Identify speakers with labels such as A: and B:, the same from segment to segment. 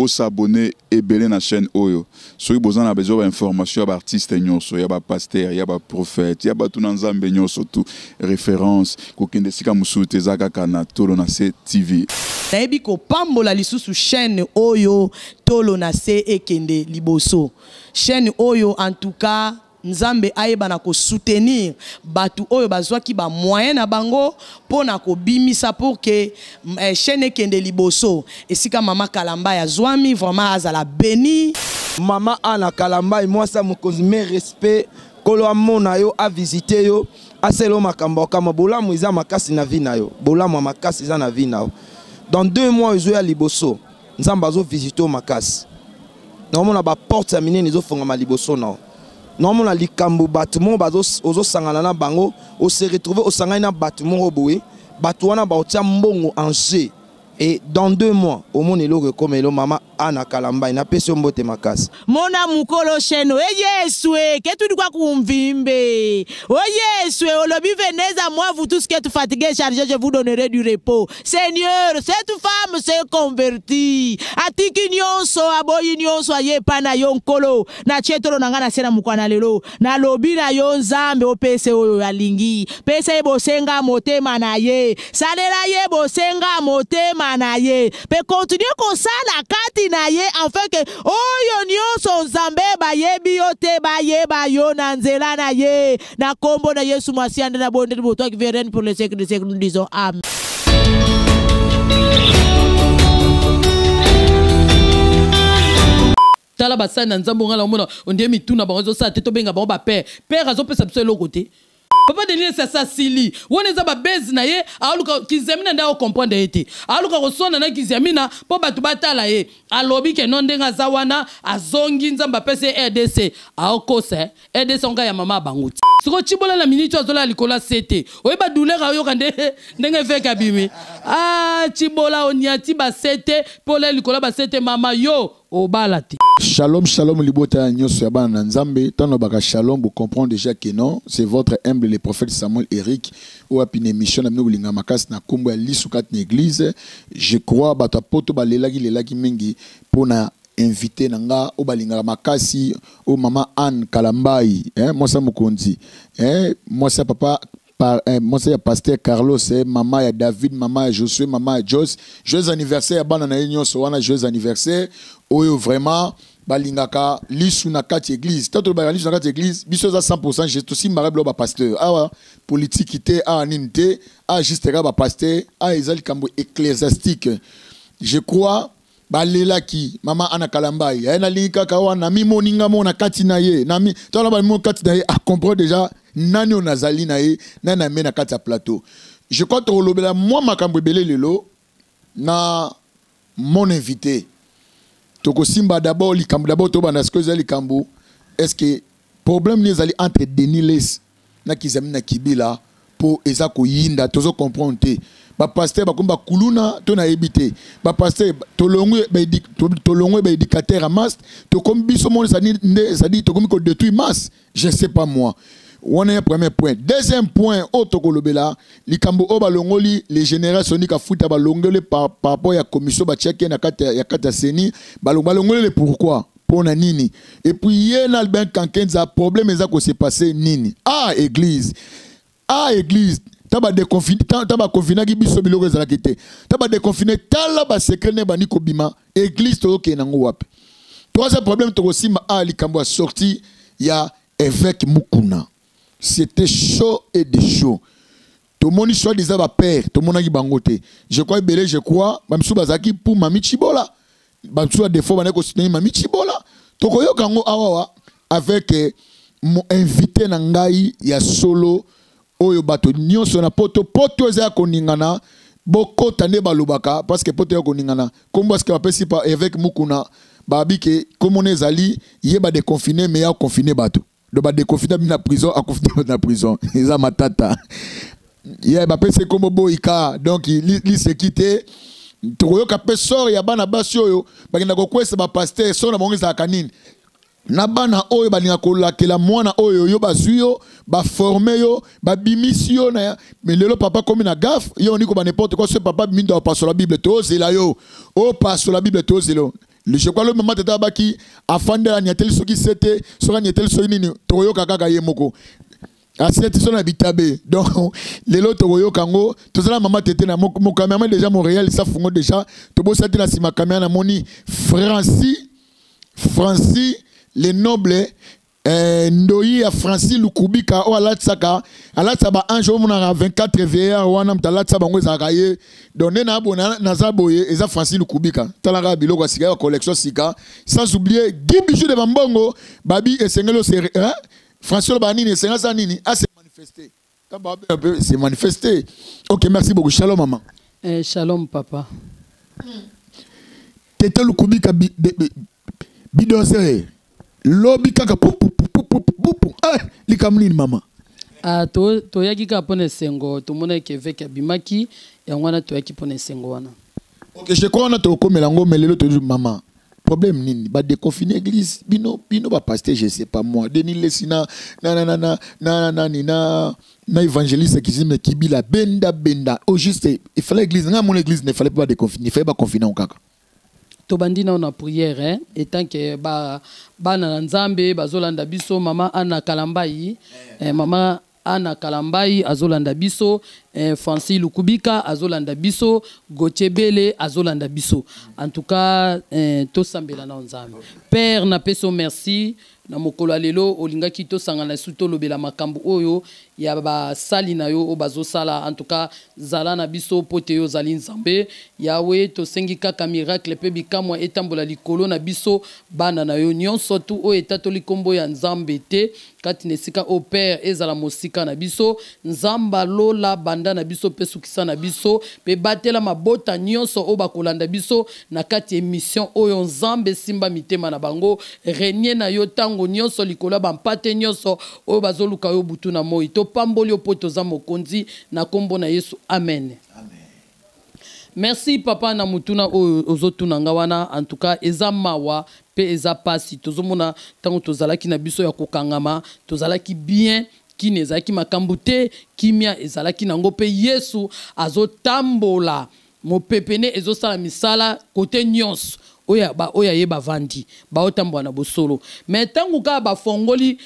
A: bo s'abonner et belé na chaîne Oyo. Soki besoin na besoin d'informations sur artistes nyonso, ya ba pasteur, ya ba prophète, ya ba tout nzambe nyonso tout référence ko kende sika musute zaka kana tolo na se TV.
B: Nayebi ko pambola lisusu chaîne Oyo tolo na se ekende liboso. Chaîne Oyo en tout cas Nzambe ayeba na ko soutenir batu oyo bazwaki ba moyen na bango pona ko bimisa pour que chaîne kende liboso esika mama Kalamba ya zwami vraiment azala béni
C: mama ana Kalamba moi ça me cause mes respect kolo amona yo a visiter yo aselo makambo kama bolamu iza makasi na vina yo bolamu makasi iza na vina yo dans 2 mois zo ya liboso Nzamba zo visiter makasi normalement ba porte ya minene zo fonga ma liboso na normalement les likambo bâtiment ozo sangana na bango o se retrouver au sangana na bâtiment oboé batouana ba otia mbongo en jeu et dans 2 mois au monde elo comme elo mama ana Kalamba ina pesi mbote makasi
B: mona mukolo cheno yeswe ketu dikwa kumvimbe yeswe olobi venez à moi vous tous qui êtes fatigués chargés je vous donnerai du repos Seigneur cette femme s'est convertie atiki nyonso aboyi nyonso aye pana yo nkolo na chetolo nanga na sena mukwana lelo na lobi na yo Nzambe opese oyo alingi pese ebosenga motema na ye salela ye bosenga motema na ye pe continuer comme ça la kati na ye enfin que oyo nyonso Nzambe bayebi yo te bayeba yo na nzela na ye na kombo na Yesu Masiande na bonde de boto qui vienne pour le siècle des siècles nous disons amen. Tala basana Nzambo ngala mona onde mituna bango sa te to benga bango ba père azo pesa biso le côté papa Denis c'est ça sili woneza ba base na ye aluka kizamina nda comprendre ete aluka kosona na kizamina po batu batala ye alobi ke non ndenga zawana azongi Nzamba pese RDC aokosa RDC onga ya mama banguti siko chibola na minute azola likola sete oyeba douleur ayo kande ndenga veka bimi chibola oniati ba sete pola likola ba sete mama yo obalati.
D: Shalom, shalom, libota nyoso yaba na Nzambe. Tano baka shalom, vous comprenez déjà que non. C'est votre humble, le prophète Samuel Eric. Ou à une émission, na mnulinga makas na kumbo ya lisukat na église. Je crois, bata poto ba lelaki mengi pour na invité nanga ou balinga makasi ou maman Anne Kalambai. Moi ça mukonzi. Moi ça papa. Moi c'est pasteur Carlos, maman ya David, maman ya Josué, maman ya Jos. Joyeux anniversaire ya bana na union so wana joyeux anniversaire. Oyo vraiment balingaka lisu na kati église. Tato ba lisu na kati église, biso za 100% j'ai aussi marable ba pasteur. Ah politique té a ninte, a juste ba pasteur, a ezali kambo ecclésiastique. Je crois balela ki mama ana Kalamba ya na linka ka wana mi moninga mona kati na ye na mi tala ba mo kati na ye a comprendre déjà nani on azali na ye nani amena kati ya plateau. Je crois que lobela moi makambo belé lelo na mon invité toko simba d'abord likambo d'abord to bana ce que zali kambo est-ce que problème les ali entre Denis Les na kizamina kibila pour ezako yinda tozo comprendre ba pasteur ba kumba kuluna to na ebité ba pasteur tolongwe ba éducateur à masse to comme biso mon ça dit to comme ko détruire masse je sais pas moi. On est un premier point. Deuxième point, autokolobela, likambo oba longoli, les générations ni ka futa ba longole par rapport à commission ba checker na kata ya kata seni, ba longole pourquoi? Pour na nini? Et puis yena alben kankenza problème ezako se passer nini? Église. Église. Taba déconfiné, taba confiné ki biso biloko ezala kete. Taba déconfiné tala ba secret ne ba ni kobima, église to ke nango wapi. Troisième problème to kosima likambo a sorti ya évêque Mukuna. C'était chaud et de chaud. Tout le monde soit déjà va père, tout le monde a bangote. Je crois belé, je crois, même sous bazaki pour Mami Chibola. Même sous des fois on soutenir Mami Chibola. Tokoyo kango awawa avec mon invité nangai ya solo oyo bato nyonso na poto za koningana boko tande balobaka parce que poto ya koningana comme parce que apesi pa avec Mukuna babi ke comme on ezali yeba de confiner mais ya confiner bato. De ba déconfiné na prison à confiner na prison eza matata ya ba pese comme boika donc il se quitter toyo ka pe sort ya bana basio yo bakina ko kwesa ba pasteur so na bongeza kanini na bana oyo balinga ko lakela mwana oyo yo bazuyo ba former yo ba bimisio na mais lelo papa comme na gaffe yo niko ba n'importe quoi ce papa mindo passe la Bible to zela yo o passe la Bible to zelo Le chocolat le maman tata baki afande la nyatel soki sete sora nyatel so nini toyo kaka yemoko. Assiette son habitabe. Donc les lots toyo kango tout ça la maman tete na mon caméraman déjà Montréal ça fongo déjà to bo sate la sima caméra na moni Francis les nobles Ndoyi a Francis Lukubika o alatsaka alatsaba un jour mon 24 VA wana mtalatsa bango zakaye donné na bona na zaboye eza Francis Lukubika talaka biloko sika collection sika sans oublier 10 bijoux de bambongo babi esengelo hein Francis Banini esengela sa nini a se manifester c'est manifesté. OK, merci beaucoup. Shalom maman.
E: Shalom papa.
D: Tete Lukubika bidonse lobi kaka likamnini mama
E: to yaki ka pone sengo to mona ke veka bimaki ya ngwana to yaki pone sengo wana.
D: OK, je crois na to komela ngo melelo to mama problème nini ba déconfiner église bino ba pasteur je sais pas moi Denis Lesina na évangéliste qui dit qui bila benda au juste il fallait église nga mon église ne fallait pas déconfiner il fallait pas confiner en kaka.
E: Tobandi na na prière hein étant que ba na nzambe bazolanda biso mama ana kalambai mama ana kalambai azolanda biso Francis Lukubika azolanda biso Gotebele azolanda biso en tout cas to sambela na nzambe père na peso merci na mokolo lelo olingaki to sangana suto lobela makambu oyo ya ba sali na yo obazo sala en tout cas zala na biso pote yo zali nzambe yawe to sengi kaka miracle pe bikamwa etambola likolo na biso bana na yo nyonso tu o etato likombo ya nzambe te kati nesika o père ezala mosika na biso nzamba lola banda na biso pe sukisa na biso pe batela mabota nyonso o bakolanda biso na kati émission oyo nzambe simba mitema na bango renier na yo tango nyonso likolo bampate nyonso o bazoluka yo butu na moi to pamboli opoto za mokonzi na kombo na Yesu amen. Merci papa na mutuna ozotuna ngawana en tout cas eza mawa pe eza pasi tozomona tango tozalaki na biso ya kokangama tozalaki bien kini ezalaki makambo te kimia ezalaki nango pe Yesu azotambola mopepene ezosala misala kote nyonso oya ye bavandi baotambwa na bosolo mais tangu ka bafongoli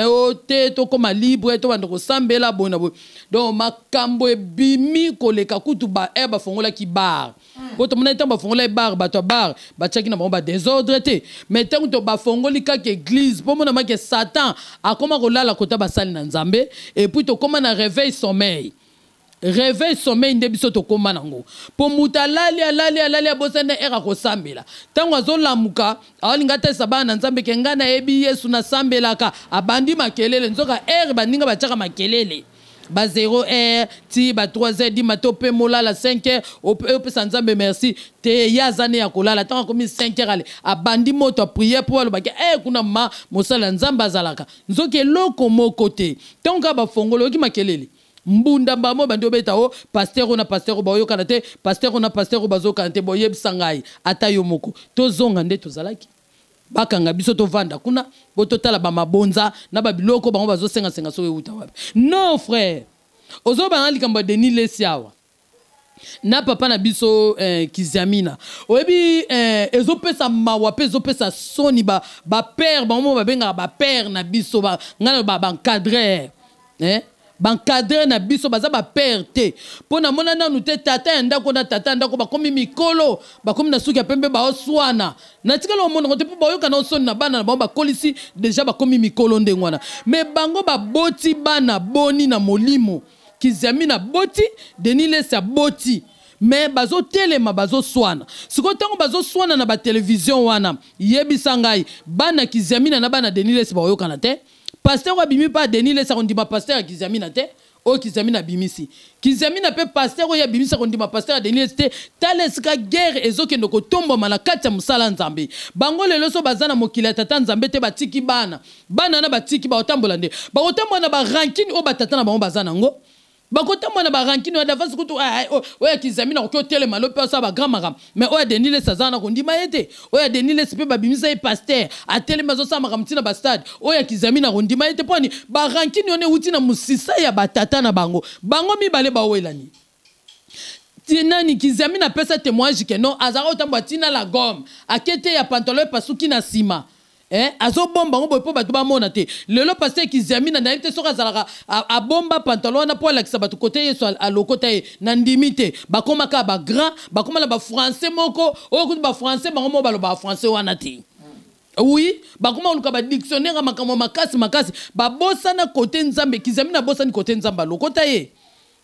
E: o te to koma libre to bando kosambela bona bo donc makambo ebimi koleka kutu ba bafongola ki bar poto mona tango bafongola bar bato bar bachaki na ba désordre te mais tangu to bafongoli ka ke église po mona make Satan akoma kolala kota basali na nzambe et puis to koma na réveil sommeil nde biso to koma nango po muta lali bosana era ko sambela tango azolamuka alinga te sabana nzambe ke ngana ebi Yesu na sambelaka abandi makelele nzoka bandinga bachaka makelele ba 0h ti ba 3h di matope molala 5h opesa nzambe merci te yazane ya kolala tango komi 5h ale abandi moto prier pour le baki kuna ma mosala nzambe azalaka nzoke loko moko te tango ba fongolo ki makelele mbunda mbamo bando beta o pasteur na pasteur ba yo kanate pasteur na pasteur bazo kanate boyeb sangai ata yo moko to zonga nde to zalaki bakanga biso to vanda kuna boto tala ba mabonza na ba biloko bango bazo senga so euta wapi non frère ozo ba likambo Denis Lesiawa na papa na biso Kizamina oyebi ezo pesa mawa pe ezo pesa soni ba père bango ba benga ba père na biso ba ngana ba encadrer bankadre na biso baza ba perte pona mona nanu te tata ndako na tata ndako bakomi mikolo bakomi na suki ya pembe ba oswana na tikala omona ngote po bayoka na osoni na bana na bango bakolisi déjà bakomi mikolo ndengwana mais bango baboti bana boni na molimo Kizamina boti Denis Lesa boti mais bazo telema bazo swana siko tango bazo swana na ba télévision wana yebisa ngai bana Kizamina na bana Denis Lesa bayoka na te pasteur abimi pa Denis Lesa kondima pasteur Kizamina te o Kizamina bimisi Kizamina pe pasteur ya bimisa kondima pasteur Denis Lesa taleska guerre ezokendo ko tomba na kati ya musala nzambe bango lelo so bazana mokila tata nzambe te batiki bana na batiki ba otambola nde ba otambola na ba rankini o batata na bango bazana ngo bakota mwana ba rankini wa davasi kutu oya Kizamina ko telema lo pe sa ba grand maram mais oya Denis Lesa zana ko ndima yete oya Denis Lesa pe ba bimisa e pasteur a telema zo sa maram tina ba stade oya Kizamina ko ndima yete poni ba rankini one uti na musisa ya batata na bango mi bale ba welani tinani kizami na pesa témoignage que non azara otamba tina la gomme akete ya pantalon pasuki na sima azo bomba ngo bopo bato ba mona te lelo pasteur kizami na ndayite soka zalaka a bomba pantalon na po la kisaba côté yeso a lokota ye na ndimite bakoma ka ba grand bakoma la ba français moko o ko ba français bango mo balo ba français wana te. Oui, bakoma oluka ba dictionnaire makambo makasi ba bossa na côté nzambe kizami na bossa ni côté nzamba lokota ye.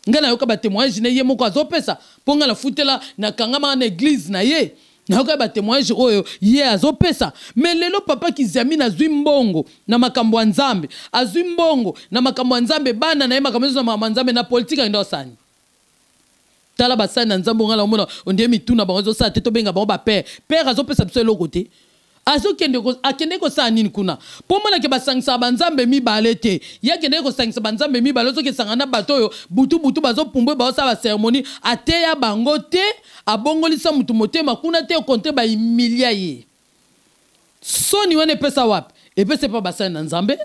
E: Ngana yoka ba témoignage na ye moko azopesa ponga la futela na kangama na église na ye na yoka ba témoignage oyo ye azopesa mais lelo papa kizami na zwi mbongo na makambo ya nzambe azwi mbongo na makambo ya nzambe bana na ye makambo na makambo ya nzambe na politique ndo sani tala basani na nzambe ngala omona ondie mituna bango zo sa te to benga bango ba père azopesa biso eloko te akende kosala nini kuna po mona ke basangisa banzambe mibale te ye akende kosangisa banzambe mibale soki esanga na bato oyo butu bazopumbwe baosala baceremonie ateya bango te abongolisa mutu motema kuna te okonte baimilia ye soni wana epesa wapi epesa epa basali na nzambe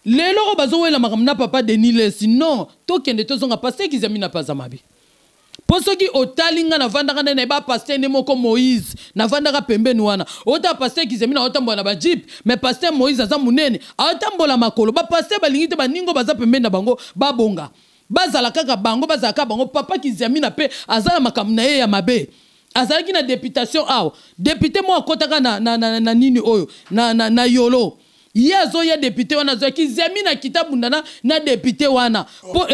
E: lelo oyo bazowela makambo na papa Denis Lesi non tokende tozonga paster kizami na paza mabe po soki otalinga na vandaka na ba pasteur ne moko Moïse na vandaka pembeni wana ota pasteur kizemi na otambola na ba jeep mais pasteur Moïse aza munene atambola makolo ba pasteur balingi te baningo baza pembeni na bango babonga bazala kaka bango bazala kaka bango papa kizemi na pe azala makamna ye ya mabe azalaki na députation aw député mo akotaka na nini oyo na yolo Yazo ya député wana zo kizemi na kitabu na député wana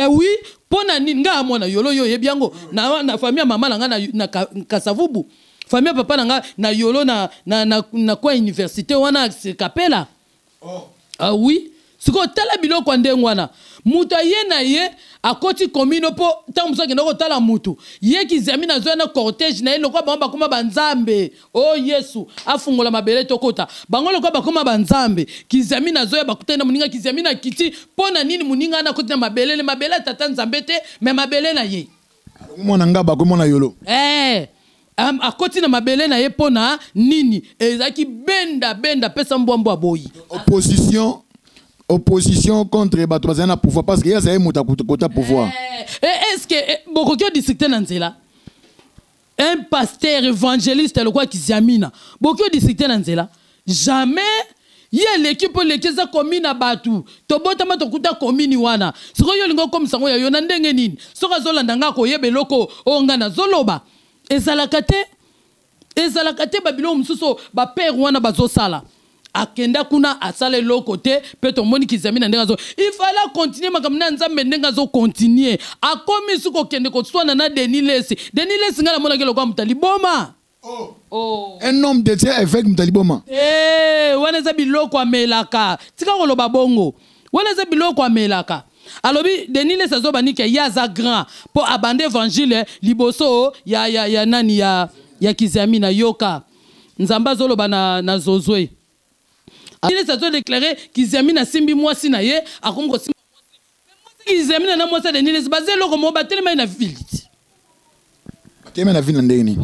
E: oui pona ninga mwana yolo yo yebiango na famille mama nanga na Kasavubu famille papa nanga na yolo na kwa université wana kapela ah oui siko tala biloko ndengo wana mutu ye na ye akoti komino po tamuso ke ndoko tala mutu ye kizami na zo na cortège na ye lokwa bango bakoma banzambe oh Yesu afungola mabele tokota bango lokwa bakoma banzambe kizami na zo ya bakuta na muninga kizami na kiti pona nini muninga na koti na mabele le mabele tata nzambe te me mabele na ye
D: mwana ngaba ko mona yolo
E: akoti na mabele na ye pona nini ezaki benda pesa mbwambwa boyi
D: opposition contre bato bazana pouvoir parce que ya za muta kota pouvoir
E: est-ce que bokokyo districté na nzela un pasteur évangéliste le quoi kizamina bokyo districté na nzela jamais ye l'équipe lekeza commune na batu tobota mato kuta commune wana siko yo lingo comme sango ya yo na ndenge nini soka zolanda ngako yebeloko onga na zoloba ezalaka te babilo mususo ba père wana bazosala akenda kuna asale lo côté peto moni kizami na ndenga zo il fallait continuer makamna nzambe ndenga zo continuer akomi suko kende ko swana na Denis Lesi ngala mona kelo kwa mutaliboma
D: un homme de Dieu avec mutaliboma
E: wana za biloko amelaka tika koloba bongo wana za biloko amelaka alobi Denis Lesi azobanike ya za grand po abande évangile liboso ya nani ya kizami na yoka nzamba zoloba na zozwe il est à déclarer qu'ils na simbi mwasi na ye akomko simbi mwasi qu'ils na mwasi de Denis basé loko mo batelema na ville
D: batema na ville na ndeni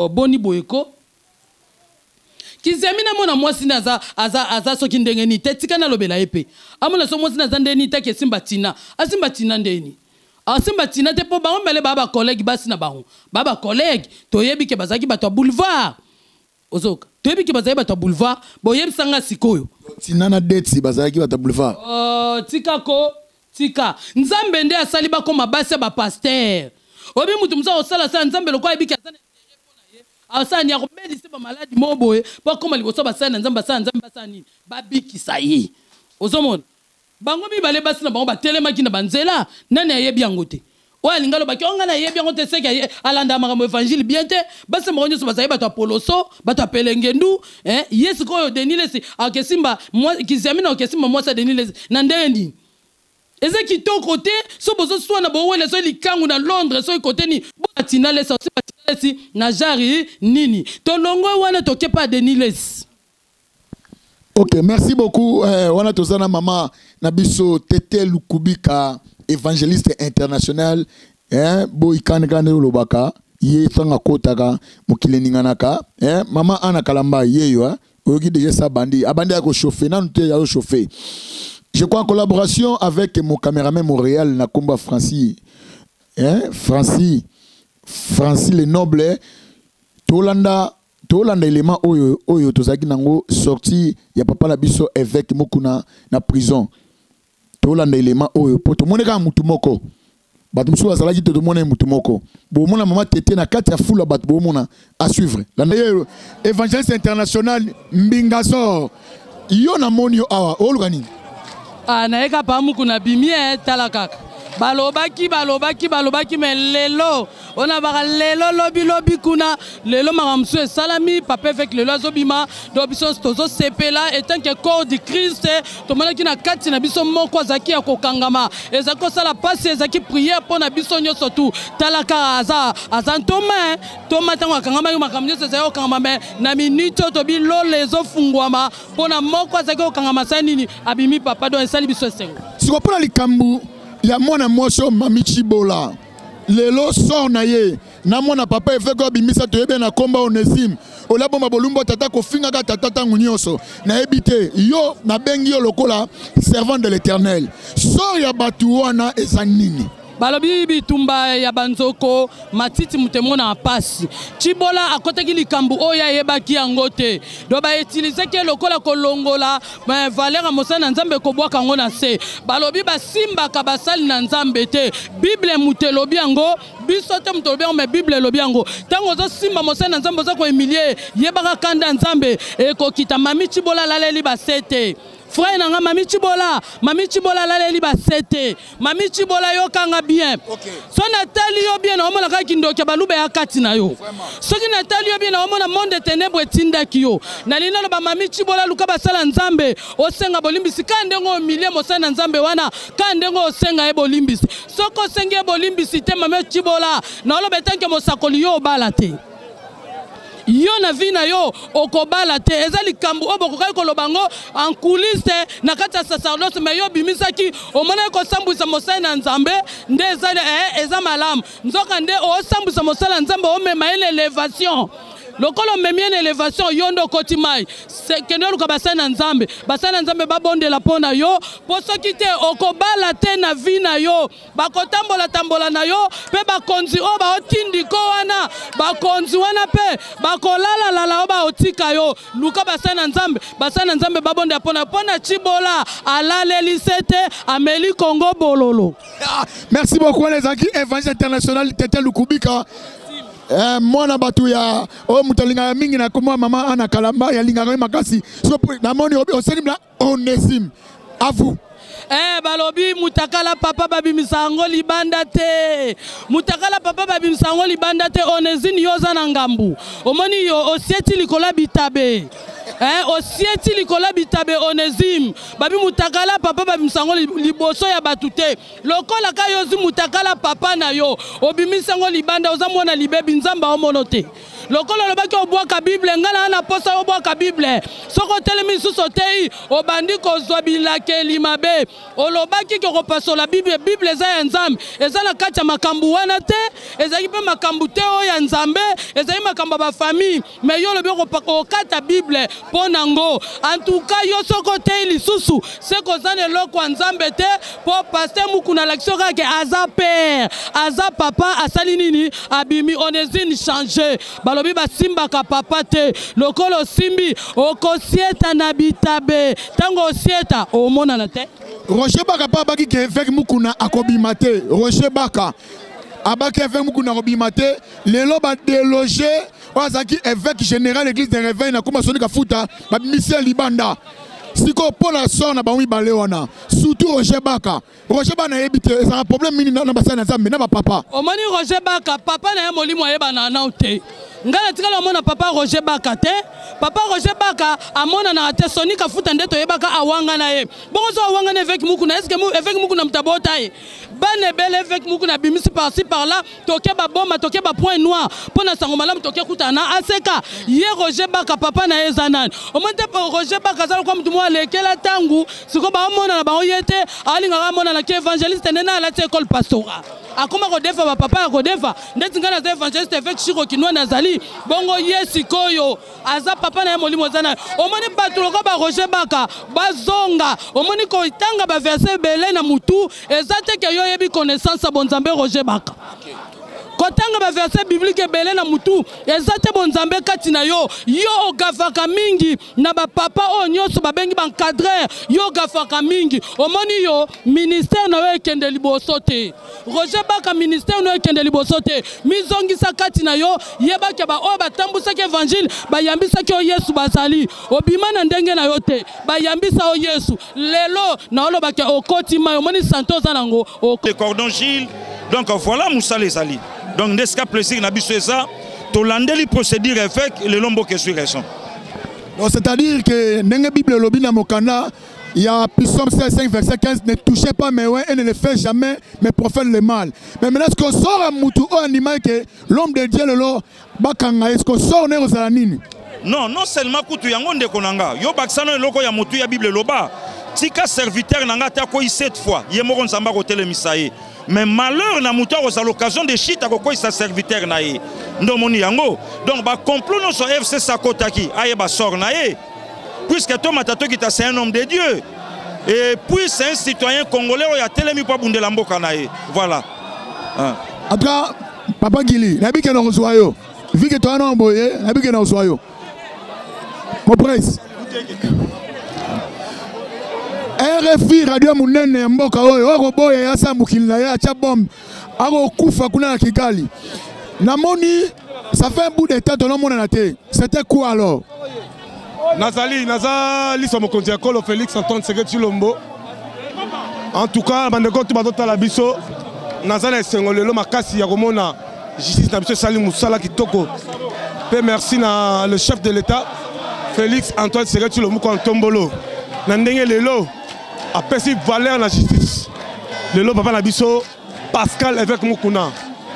E: boni boyeko qu'ils na mona mwasi na aza soki ndenge ni tetika na lobela epe amona so mwasi na zandeni take simbatina asimbatina ndeni asimbatina te po bango mele baba collègue basi na bango baba collègue toyebi ke bazaki bato boulevard ozoka toyebi ki bazali bato boulevard boyebi sanga sikoyo
D: tinana deti bazali ki bato boulevard
E: tika nzambe nde asali bakoma basi ba pasteur obi mutu musa osala sa nzambe lokwa ebiki asana asani akobelisa ba maladi moboye bakoma liboso basana nzambe basani babikisa ye ozomona bango mibale basi na bango batelemaki na banzela nani ayebi yango te oya lingalo baki onga na yebi yango te seke alanda makambo évangile bien te basi mo nyuso bazali bato apoloso bato apelengendu yesu ko Denis Lesi akesimba kizami na akesimba mwasa Denis Lesi na ndeni eza kitoko te so bozo swana bowele so likangu na Londres so côté ni batina Lesi na jari nini to longo wana to kepa Denis Lesi.
D: OK, merci beaucoup wana tozana mama na biso Tete Lukubika évangéliste international bo ikane lobaka ye sanga kotaka mokileninganaka mama ana kalamba yeyo oyoki déjà sa bandi abandi ya ko chauffer nanu te ya ko chauffer. Je crois en collaboration avec mon caméraman Montréal na komba Francis Francis le Noble, Tolanda élément oyo tozaki nango sorti ya papa la biso évêque mokuna na prison. Tolanda élément oyo po to moneka mutu moko. Bato msuwa salaki to mona mutu moko. Bo mona mama tete na kati ya fula bato bo mona à suivre. La évangéliste international Mbingaso. Yo na monio awa olugani.
E: Na eka pa mukuna bimie talakaka. Balobaki mais lelo on a baka lelo lobby kuna lelo maramsu salami papa avec lelo zobima do biso tozo sepela etant que corps de Christ to mona ki na kati na biso moko zaki ya kokangama ezako sala passe ezaki prière pour na biso nyoso tu talaka azantoma tango akangama makamnyo sezayo kangama me na minute to bi lo lezo fungwama pona moko zaki okangama sanini abimi papa do esali biso sengo
D: siko pona likambu ya mwana moso mamichi bola lelo so na ye na mwana papa efeko bimisa toyebe na komba Onésime olabo mabolumbo tata kofinga ka tata tangu nyonso na ebite yo na bengi yo lokola servant de l'Éternel so ya batu wana ezanini
E: balobi bitumba ya banzoko matiti mutemona pasi chibola akotaki likambu oya yebaki yango te do ba utiliser ke lokola kolongola valeur mosana nzambe kobwaka ngo na se balobi basimba ka basali na nzambe te bible mutelobi yango biso te mutelobi yango mais bible lobi yango tango zo simba mosana nzambe zo ko emilie yebaka kanda nzambe ekokita mami chibola laleli basete frère nanga mami chibola laleli basete mami chibola yo kanga bien so natali yo bien omona ka kindoke balube ya kati na yo soki natali yo bien omona monde ténèbre tindaki yo na lina ba mami chibola luka basala nzambe osenga bolimbisi kande ngo milie mosana nzambe wana kande ngo osenga e bolimbisi soko senga e bolimbisi te mami chibola na olobe tanke mosakoli yo balate yo na vina yo okobala te ezali kambu obokokai kolobango en coulisse na kati ya sacerdoce mais yo bimisaki omona ko sambwisa mosala na nzambe nde ezali eza malamu nzoka nde osambwisa mosala na nzambe omema ele élévation lokolo memie na élévation yondo kotimai sekendo luka basana nzambe babondela pona yo posoki te okobala te na vina yo bakotambola na yo pe bakonzi o ba otindiko wana bakonzi wana pe bakolala lala o ba otika yo luka basana nzambe babondela pona chibola alaleli sete ameli Congo bololo.
D: Merci beaucoup les amis évangile international Tete Lukubika. Mwana batu ya o mutalinga mingi na komwa mama ana kalamba ya linga makasi so na moni oseli na Onésime à vous.
E: Balobi mutakala papa babimisango libanda te Onésime yoza na ngambu omoni yo osieti likola bitabe osieti likola bitabe Onésime babi mutakala papa babimisango liboso ya batute lokola ka yozi mutakala papa na yo obimisango libanda ozamona libebi nzamba omonote lokolo lobaki obwaka bible ngana na posa obwaka bible soko telemi suso tei obandi kozwa bilakeli mabe olobaki ko pasola bible eza ya nzambe eza na kati ya makambu wana te ezali pe makambu te o ya nzambe ezali makambu ba famille mais yo lobi okata bible pona ngo en tout cas yo soko tei lisusu seko zane loko nzambe te po pasteur mukuna l'action kake aza père aza papa asali nini abimi Onésime changer balobi basimba ka papa te lokolo simbi okosieta na bitabe tango osieta omona na te
D: Roger Baka papa ki évêque mukuna akobimate Roger Baka abaki évêque mukuna akobimate lelo ba déloger wazaki évêque général église de réveil na kuma sonika futa ba mission libanda siko pola sona ba wi balewana surtout Roger Baka na yebite c'est un problème mini na basana nzambe na ba papa
E: omoni Roger Baka papa na molimo yeba na naute ngala tikala amona papa Roger Baka te papa Roger Baka amona na te sonika futa ndeto yebaka awanga na ye bongo so awanga na évêque mukuna est-ce que évêque mukuna mtabota ye bane bele évêque mukuna bimisi par-ci par-là toke ba bomba toke ba point noir pona sango malamu toke kutana aseka ye Roger Baka papa na yezanan omonte Roger Baka za ko mtu mwa lekela tangu siko ba amona na ba oyete alinga amona na ke évangéliste nena la école pastorale akoma kodefa ba papa kodefa ndeti ngana za évangéliste évêque Chiro kinwa nazali bongo yesi koyo aza papa na molimo zana omoni batuloko ba Roger Baka bazonga omoni ko itanga ba verset belé na mutu ezate ke yo yebi connaissance bonzambe Roger Baka kotanga ba verset biblique belé na mutu ezate bon nzambe kati na yo yo gafaka mingi na ba papa o nyonso ba bengi ba encadrer yo gafaka mingi omoni yo ministère na yo ekende liboso te Roger Baka ministère na yo ekende liboso te mizongisa kati na yo yeba ke ba o batambusa ke évangile ba yambisa ke o Yesu bazali obima na ndenge na yo te ba yambisa o Yesu lelo na oloba ke okoti ma omoni santos nango
F: le cordon Gilles. Donc voilà Moussa les Ali. Donc n'est-ce qu'à plaisir n'a pas ça to landeli procédure fait le lombo que sur raison.
D: Donc c'est-à-dire que dans la Bible lobina mokana il y a Psaume 5 verset 15 ne touchez pas mes oins et ne le faites jamais mais profane le mal. Mais maintenant est-ce qu'on sort à moutou au animal que l'homme de Dieu le lo bakanga est-ce qu'on sort ne aux alanini?
F: Non, non seulement kutu yango nde konanga. Yo baksano loko ya mutu ya Bible loba. Tika serviteur nanga ta ko 7 fois. Yemoko nzamba ko telemisaye. Mais malheur na mutu a l'occasion de chita ko sa serviteur na ye. Ndomoni yango. Donc ba complot no so FC Sakotaki aye ba sort na ye. Puisque toi matato qui c'est un homme de Dieu. Et puis c'est un citoyen congolais qui a telemi pour bundela mboka na ye. Voilà.
D: En tout cas, Papa Gili, nabi ke na reçoyo. Vu que toi non boye, nabi ke na reçoyo. Mon prince. RFI radio munene mboka oyo wako boye yasa mukili na ya cha bombe ako kufa kuna na Kigali. Namoni ça fait un bout de temps dans monde na te. C'était quoi alors?
G: Nazali so mokonzi Kolo Félix Antoine Tshisekedi Tshilombo. En tout cas bandeko tu batota la biso nazali sengolelo makasi ya komona justice na biso sali musala kitoko. Pe merci na le chef de l'état Félix Antoine Tshisekedi Tshilombo ko Ntombolo. Na ndenge lelo apesi valeur la justice. Lelo papa na biso Pascal avec Mukuna.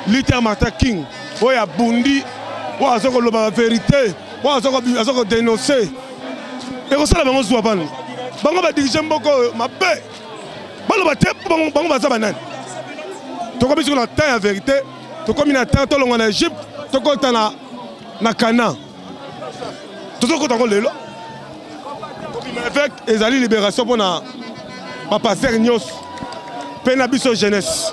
G: Luther Martin King. Oya bundi. Wa azoko loba vérité. Wa azoko dénoncer. Et ko sala bango zwa bana. Bango ba diriger mboko mabe. Balo ba te bango ba za banane. To ko biso na temps ya vérité. To ko mina temps to longa na Egypte. To ko ta na Canaan. To ko ta ko lelo. Avec ezali libération pour na papa Sernios pena biso jeunesse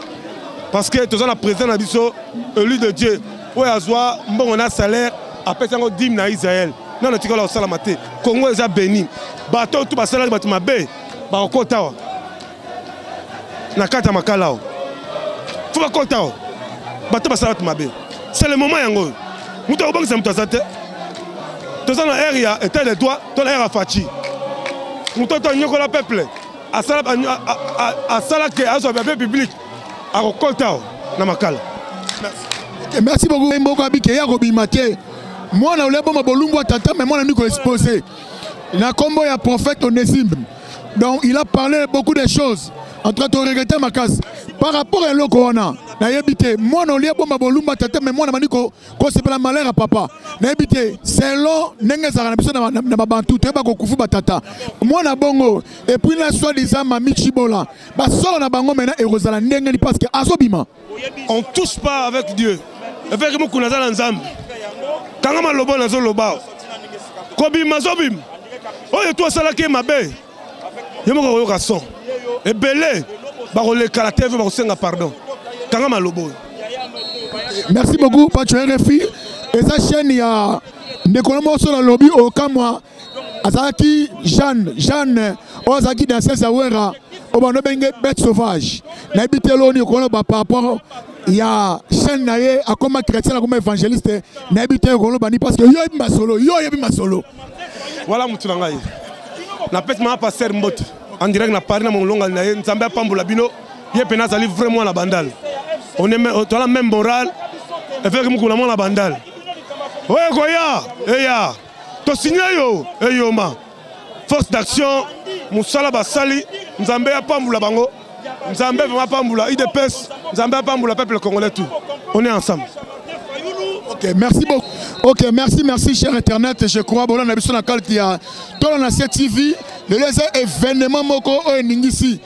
G: parce que tous na président na biso élu de Dieu ou azwa mbongo na salaire après ça dim na Israël non na tikola osala maté Congo eza béni bato tout ba salaire bato mabe ba okota na kata makala faut ba kota bato ba salaire mabe c'est le moment yango muto obangisa muto azate tous na area état de droit to na area fachi mutoto nyoko la peuple asala ke azo bébé public akokota na makala.
D: Merci beaucoup mboko abike ya kobimate mwana ulebo mabolumbu tata mais mwana ndiko exposé na kombo ya prophète Onésim. Donc il a parlé beaucoup de choses en train de regretter ma case par rapport à l'okona na yebite mwana ulebo mabolumbu tata mais mwana maniko ko sepela malheur à papa na yebite selon ndenge za na biso na babantu te ba ko kufu batata mwana bongo et puis la soi-disant mami Chibola ba sort na bango mena erozala ndenge ni parce que azobima
G: on touche pas avec Dieu avec mo kuna za nzambe kanga malobo na zo loba kobima zobim oyo to sala ke mabe yemo ko yoka son et belé ba ko le caractère ba ko senga pardon kanga malobo.
D: Merci beaucoup Pacho RFI et sa chaîne ya ndekolomo so na lobby au kamwa azaki Jeanne ozaki dans ses awera obano benge bête sauvage na bitelo ni ko ba par rapport ya chaîne na ye akoma chrétien akoma évangéliste na bitelo ko bani parce que yo yebi masolo
G: voilà mutu na ngai na pete ma passer mbote en direct na Paris na molonga na ye nzambe apambola bino ye pena zali vraiment la bandale on est dans la même morale avec mukuna mon la bandale oye koya eya to signayo eyoma force d'action musala basali nzambe apambola bango nzambe vraiment apambola IDPS nzambe apambola peuple congolais tout on est ensemble.
D: Ok, merci beaucoup. Ok, merci cher internet. Je crois que na biso na kalti ya tolo na CTV le les événements moko o ningisi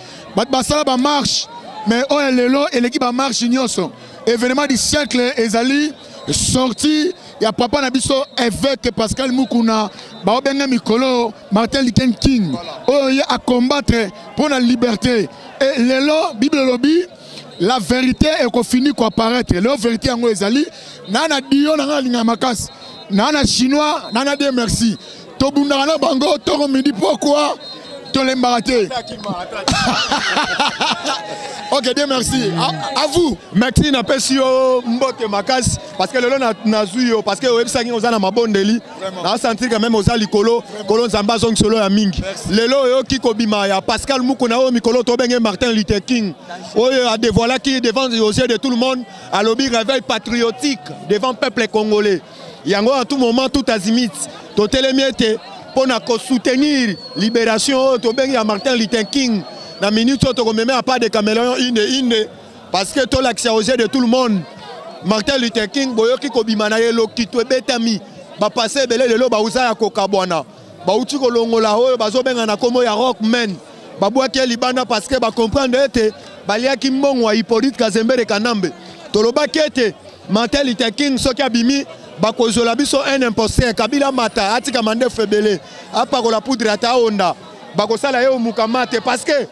D: basala ba marche mais o lelo et l'équipe ba marche nyonso événement du siècle ezali sorti ya papa na biso évêque Pascal Mukuna ba obenga mikolo Martin Luther King o ya à combattre pour la liberté et lelo Bible lobby la vérité est qu'on finit quoi apparaître. La vérité en ezali, nana dio nana lingamakasi, nana chinois, nana de merci. Tobundana bango, toro midi pourquoi? L'embaraté. Ok, Dieu merci. À vous.
G: Merci na pesi yo mbote makas parce que le long na zuyo parce que website on na mabondeli na sentir quand même oza likolo kolon zamba zong solo ya mingi. Lelo yo ki kobima ya Pascal Mukuna o mikolo to benge Martin Luther King. Oyo a dévoilé qui devant les yeux de tout le monde à lobby réveil patriotique devant peuple congolais. Yango à tout moment tout azimit. To telemiete pour soutenir libération de Martin Luther King. Dans la minute où on ne met pas de caméléon parce que tout l'accès aux yeux de tout le monde. Martin Luther King, boyoki kobimanaye lo kitwe betami. Ba passer belé le lo ba uza ya kokabwana. Ba uti ko longola oyo bazo benga na komo ya rockman. Ba boaki libana parce que ba comprendre ete balia ki mbongo Hippolyte Kazembe de Kanambe. Toloba kete Martin Luther King soki abimi bakozola biso un imposteur Kabila mata atika mande febele apakola poudre ata onda bakosala yo mukamate parce que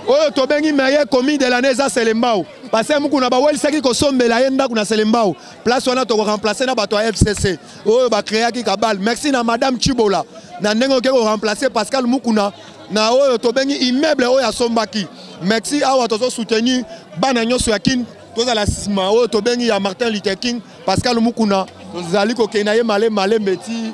G: oyo tobengi meilleur commis de l'année za Selembao parce que mukuna ba welisaki ko sombela yenda kuna Selembao place wana to remplacer na bato ya FCC oyo ba créer ki kabal merci na madame Chibola na ndengo ke ko remplacer Pascal Mukuna na oyo tobengi immeuble oyo ya sombaki merci awa tozo soutenir bana nyoso ya kin toza la sima oyo tobengi ya Martin Luther King Pascal Mukuna tozali ko kenaye malé meti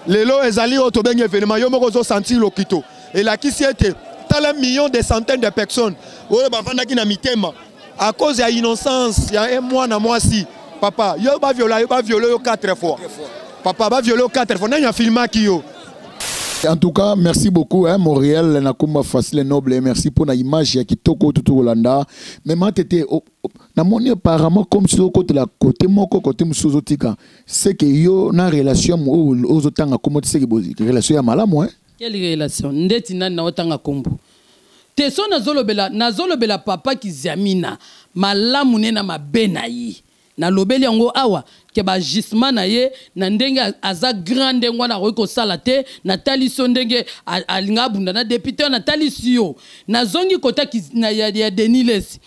G: lelo ezali oyo tobengi événement yo moko zo sentir lokito et la kisi ete tala millions de centaines de personnes oyo bavandaki na mitema à cause ya innocence ya un mois na moisi papa yo ba viola yo 4 fois papa ba viola yo 4 fois nanya filmaki yo.
D: En tout cas, merci beaucoup, hein, Montréal, Nakuma facile noble, merci pour la image qui toko tout Hollanda. Mais moi, t'étais, na mon apparemment comme sur côté moko côté musozotika, c'est que yo na relation aux otanga comme tu sais que relation ya malamu, hein.
E: Quelle relation? Ndeti na otanga kombo. Te so nazolobela papa ki zamina malamu ne na mabena yi. Na lobeli yango awa ke ba gisement na ye na ndenge aza grande ngwana ko sala te na taliso ndenge alinga bunda na député na talisio na zongi kota ki na ya Denis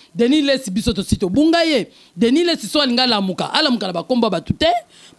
E: biso to sito bunga ye Denis so alinga lamuka na bakomba batu te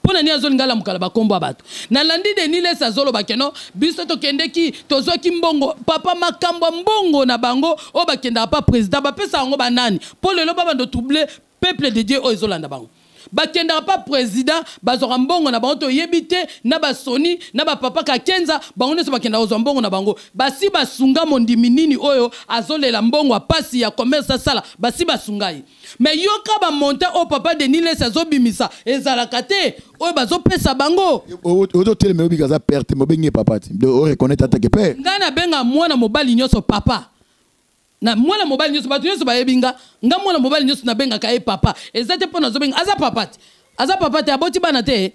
E: pona ni azolinga lamuka na bakomba batu na landi Denis azolo bakeno biso to kendeki tozo ki mbongo papa makambo mbongo na bango o bakenda pa président ba pesa ngo banani po lelo baba ndo troubler peuple de Dieu ozolanda bango bakenda pas président bazora mbongo na bango to yebite na basoni na ba papa ka kenza bango neso bakenda ozo mbongo na bango basi basunga mondimi nini oyo azolela mbongo apasi ya commerce sala basi basungai mais yoka ba monter au papa de Niles azobimisa ezalaka te oyo bazopesa bango
D: ozo teleme obigaza perte mobengi papa ti de reconnaître attaque père
E: ngana benga mwana mobali nyoso papa na mwana mobali nyoso batu nyoso bayebinga nga mwana mobali nyoso na benga ka papa ezate pona zo benga aza papa te aboti bana te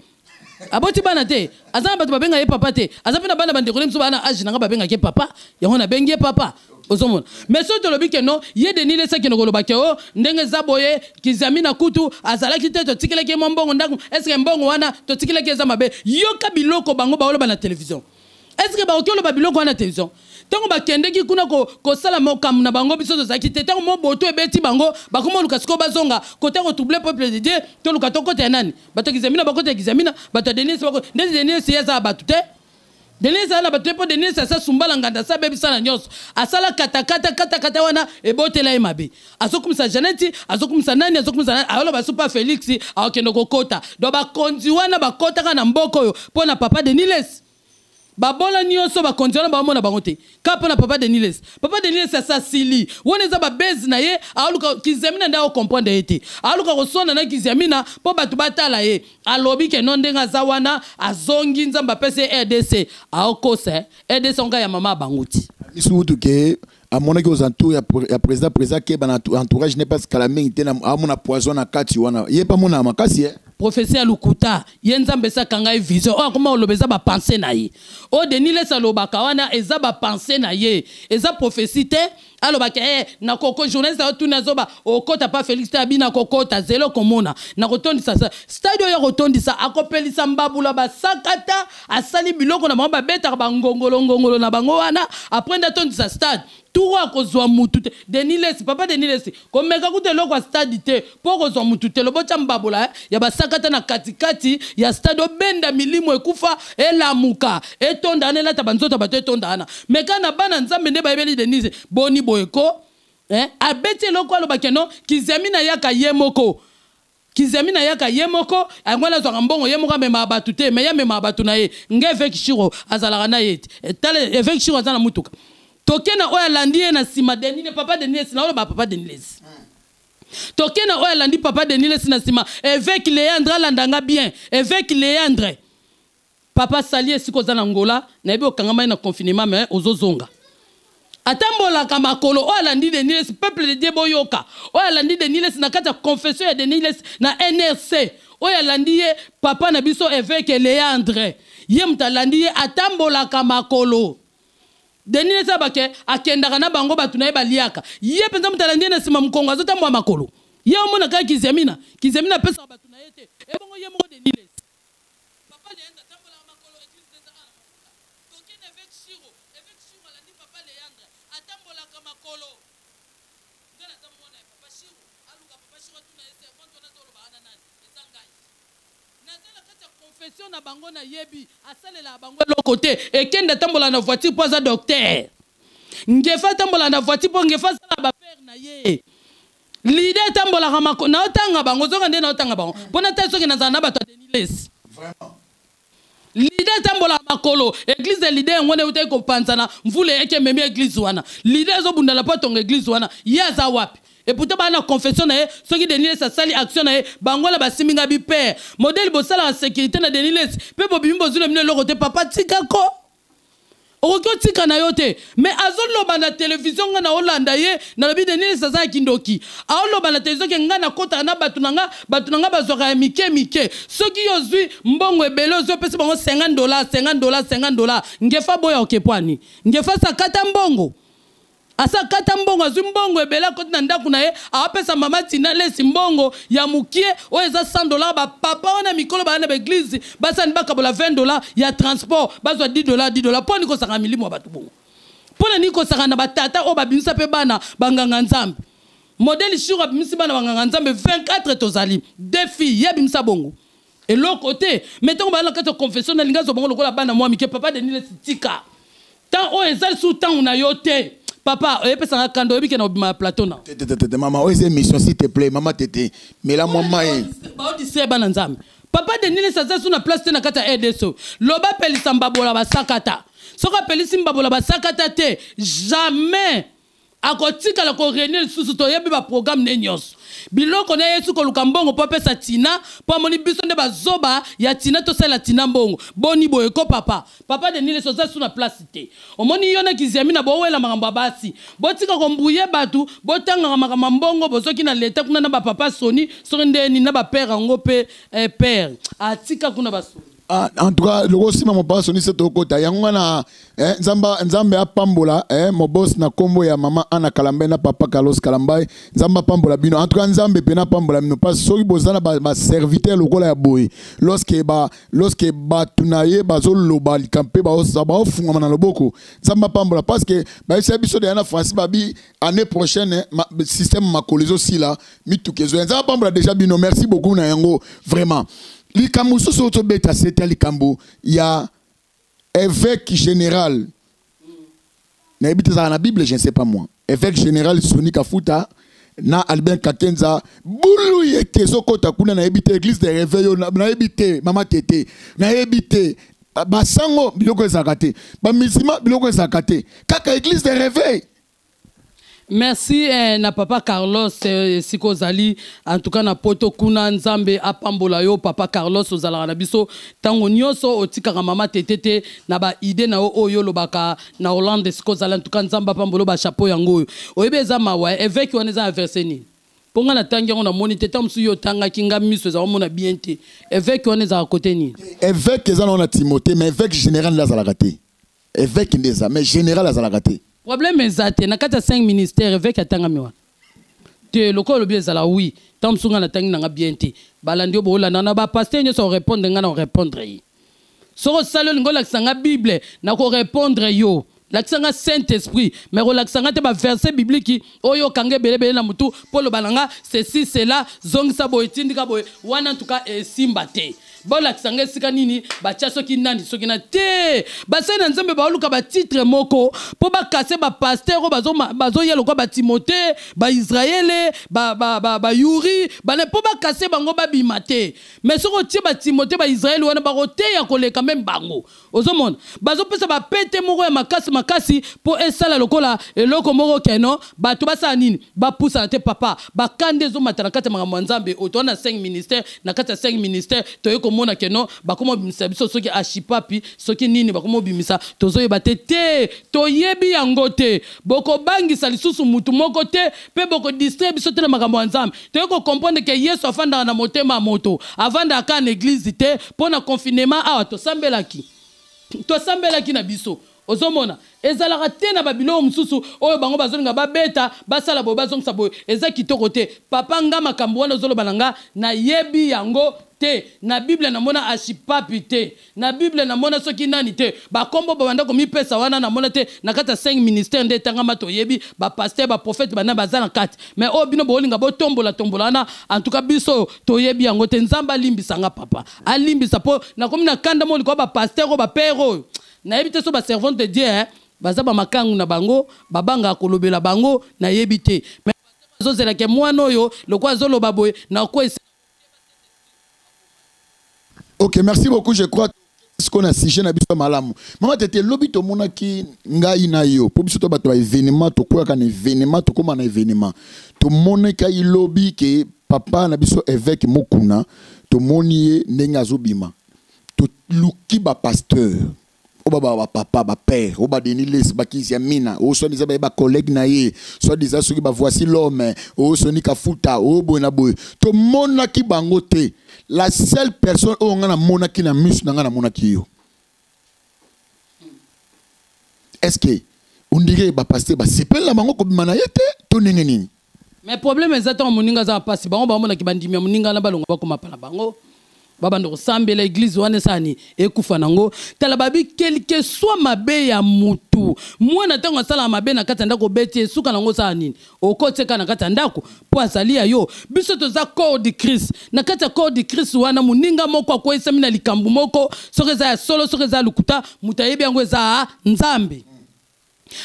E: aza batu babenga papa te aza pena bana bande konem so bana age nanga babenga ke papa yango na bengi papa ozomona mais so to lobi ke no ye de Nile saki no koloba ke o ndenge zaboye kizamina kutu azala kite to tikile ke mbongo ndaku est-ce que mbongo wana to tikile ke za mabe yoka biloko bango ba oloba na télévision est-ce que ba okolo ba biloko wana télévision tango bakendeki kuna ko sala mokam na bango biso to zaki te tango mo boto ebeti bango bakoma luka siko bazonga côté ko troubler peuple de Dieu to luka to côté nani batakizamina bakote ekizamina bata Denis bako Denis yeza batute Denis ala batute po Denis sa sumbala nganda sa bebi sana nyos asala kata wana ebotela emabe azokumisa Janeti azokumisa nani alo basupa Felix akendo kokota do bakonzi wana bakota kana mboko yo pona papa Denis babola nyonso bakondiona bamona bango te kapo na papa Denis sa sili woneza ba base na ye aluka kizamina nda o comprendre ete aluka kosona na kizamina po batu batala ye alobi ke non ndenga zawana azongi nzamba pese RDC aokosa RDC onga ya mama banguti
D: isutu ke amonaki aux entours ya président ke bana entourage n'est pas calamé te na amona poison na kati wana ye pa mona makasi
E: professeur Lukuta yenzambe sa kanga vision o comment olobeza ba penser na ye o Denis alobaka wana eza ba penser na ye eza prophétie te alobaka na koko journaliste o tuna zoba o kota pa Félix Tabina kokota zelo komona na kotondisa sa stadio ya kotondisa akopelisa mbabula ba sakata asali biloko na mamba beta ba ngongolo na bango wana après ndatondisa stade tuwa kozwa mutu te denilesi papa denilesi komeka kutelo kwa stade te po kozwa mutu te lobocha mbabola ya basakata na katikati ya stade obenda milimo ekufa elamuka etonda anela tabanzoto bato etondana meka na bana nzambe nde bayebeli denise boni boyeko abeti eloko alobaki no kizami na yaka ye moko kizami na yaka ye moko angwana zwaka mbongo ye moko amema abatu te me ya mema abatu na ye nge eveki shiro azalaka na ye tale eveki shiro azala mutuka tokena oya landi ye na sima denile papa denile sina olo ba papa denile tokena oya landi papa denile sina sima eveki Léandre landanga bien eveki Léandre papa sali esiko zana ngola na ebe okangama na confinement mais ozozonga atambola kamakolo o alandi de Niles peuple de Dieu boyoka o alandi de Niles na kata confession de Niles na NRC o alandi ye papa na biso évêque Léandre ye mtalandi ye atambola kamakolo de Niles abake akendaka na bango batuna ye baliaka ye penza mtalandi na sima mkongo azotambola makolo ye omona ka kizemina pesa batuna yete e bongo ye mo de Niles papa Léandre atambola kamakolo église des arts tokene avec Shiro alandi papa Léandre atambola kamakolo ngana tamona papa Shiro aluka papa Shiro tuna ese moto na tolo bana nani ezangai nazela kata confession na bango na yebi asalela bango lokote ekenda tambola na voiture poza docteur ngefa tambola na voiture po ngefa sala ba père na ye l'idée tambola kamakolo na otanga bango zonga nde na otanga bango pona tasoki na zana bato de Niles vraiment l'idée tambola makolo église de l'idée ngone utai ko panzana mvule eke memi église wana l'idée zo bundala pa tonga église wana yaza wapi et pourtant ba na confession na soki Denise sa sali action na bangola basiminga bi père modèle bosala en sécurité na Denise pe bobimbo zule mine lokote papa tikako okoko tika na yote mais azoloba na télévision nga na Hollanda ye na lobi Denise sa kindoki aoloba na télévision ke nga na kota na batunanga bazwaka mike soki yozwi mbongo ebele ozo pesa bango $50 ngefa boya okepwani ngefa sakata mbongo asa kata mbongo azwi mbongo ebele koti na ndaku na ye awapesa mama tina lesi mbongo ya mukie oyo eza $100 bapapa wana mikolo bana ba église basani bakabola $20 ya transport bazwa $10 mpo nikosaka milimo ya bato bongo mpona nikosaka na batata oyo babimisa mpe bana banganga nzambe modèle shiro abimisi bana banganga nzambe 24 tozali deux filles yabimisa bongo eloko te metango bana kati ya confession na linga zo bongo lokola bana mwa mike papa denile sitika tan oyo ezali su ntango na yo te papa, epesa kando ebike na obima plateau na.
D: Tete maman, oyo c'est mission s'il te plaît, maman tete. Mais la maman est
E: ba odise bana nzambe. Papa de Nile sa su na place te na kata EDSO. Loba pelisa mbabola basakata. Soka pelisi mbabola basakata te jamais akotika la ko réunir susu to yebi ba programme ne nyos. Biloko na yesu ko lukambongo po pesa tina po moni biso nde bazoba ya tina to sala tina mbongo boni boye ko papa de Nile soza su na place te omoni yona kizemi na bowela makambo basi botika ko mbuye batu botanga makambo mbongo bozoki na leta kuna na ba papa soni sonde ni na ba père ngo pe père atika kuna basoni.
D: En tout cas, le gros mon boss on est au côté. Yangwana, Nzambe a pambola, mon boss na combo ya maman Anna Kalambe na papa Carlos Kalambai. Nzamba pambola bino. En tout cas, Nzambe pena pambola bino. Parce que soki bozana ba serviteur lokola ya boy. Lorsque tunaye bazol loba likampe ba ofunga na loboko. Nzamba pambola parce que ba esa biso de na France babi année prochaine système makolizo si là mitukezo. Nzamba pambola déjà bino. Merci beaucoup na yango vraiment. Likambo soso to beta seta likambo ya évêque général na ebite za na Bible je ne sais pas moi évêque général Soni Kafuta na Albin Kakenza bulu yeke sokota kuna na ebite église de réveil na ebite mama tete na ebite basango biloko ezakate ba misima biloko ezakate kaka église de réveil.
E: Merci na papa Carlos sikozali en tout cas na poto kuna nzambe apambola yo papa Carlos ozala na biso tango nyoso otikaka mama tetete na ba idée na oyo lobaka na Hollande sikozala en tout cas nzamba apambola ba chapeau yango oyebeza mawa évêque waneza verser ni ponga na tangi on a moni tete msu yo tanga kinga miso za mona bien te évêque waneza à côté ni
D: évêque ezala na Timothée mais évêque général la zalakate évêque ndeza mais général la zalakate.
E: Problème ezate na kata 5 ministères avec atanga miwa te lokolo bien zala oui tam sunga na tangi na bien te balandi obola na ba pasteur nyo so répondre nga na répondre yi so salo ngola sanga Bible na ko répondre yo laksanga Saint-Esprit mais relaxanga te ba verset biblique oyo kange belebele na mutu polo balanga ceci cela zongisa boye tindika boye wana en tout cas simba te bola kisanga sika nini batia soki nandi soki na te basena nzambe baoluka ba titre moko po ba kase ba pasteur bazo yelo ko ba Timothée ba Israël ba Yuri bana po ba kase bango ba bimate mais soko tie ba Timothée ba Israël wana ba rote ya koleka même bango ozomona bazo pesa ba pete moko ya makasi po esala lokola eloko moko keno bato basa nini ba poussa te papa ba kande zo matana kata makambo nzambe otona 5 ministères na kata 5 ministères toyeko mona keno bakomo bimisa biso soki ashipapi soki nini bakomo bimisa tozoyeba te toyebi yango te boko bangisa lisusu mutu moko te pe boko distraire biso te na makambo nzambe toyeko comprendre que Yesu afanda na motema moto avanda aka na église te pona confinement awa tosambelaki na biso ozomona ezalaka te na babilo mususu oyo bango bazolinga babeta basala bo bazongisa boye eza kitoko te papa nga makambo wana ozoloba nanga na yebi yango te na Bible na mona ashipapi te na Bible na mona soki nani te bakombo babanda ko mipesa wana na mona te na kata 5 ministères nde tanga mato yebi ba pasteur ba prophète bana bazana kati mais o bino bolinga bo tombola na en tout cas biso to yebi yango te nzamba limbisanga papa alimbisa po na komi na kanda mo liko ba pasteur ko ba père na yebi te so ba servante de Dieu baza ba makangu na bango babanga kolobela bango na yebi te mais bazozela ke mwana oyo lokwa zoloba boye na ko.
D: Ok, merci beaucoup. Je crois ce qu'on a sigé na biso malamu. Maman tete lobi to mona ki ngai na yo. Po biso to ba to événement to kwa ka na événement to koma na événement. To mona ka lobi ke papa na biso évêque Mukuna to monié ndenga zobima. To luki ba pasteur. Oba ba papa ba père, oba deniles ba kizia mina, o so diza ba collègue na ye, so diza soki ba voici l'homme, o so ni kafuta, o bona boy. To mona ki bango te. La seule personne où on a mona ki na mus na ngana mona ki yo. Est-ce que on dirait ba pasteur ba sepel la bango ko bimana yete to nenge nini?
E: Mais problème exactement moninga za pasi bango ba mona ki bandimia moninga na balonga ba ko mapala bango. Babando sambe l'église wane sani ekufa nango tala babi quelque soit mabe ya mutu mwana tango sala mabe na kata ndako beti suka nango sa nini okoteka na kata ndako po azali ya yo biso toza corps de Christ na kata corps de Christ wana muninga moko kwa esami na likambu moko sokeza ya solo sokeza lukuta mutayebi yango za nzambe.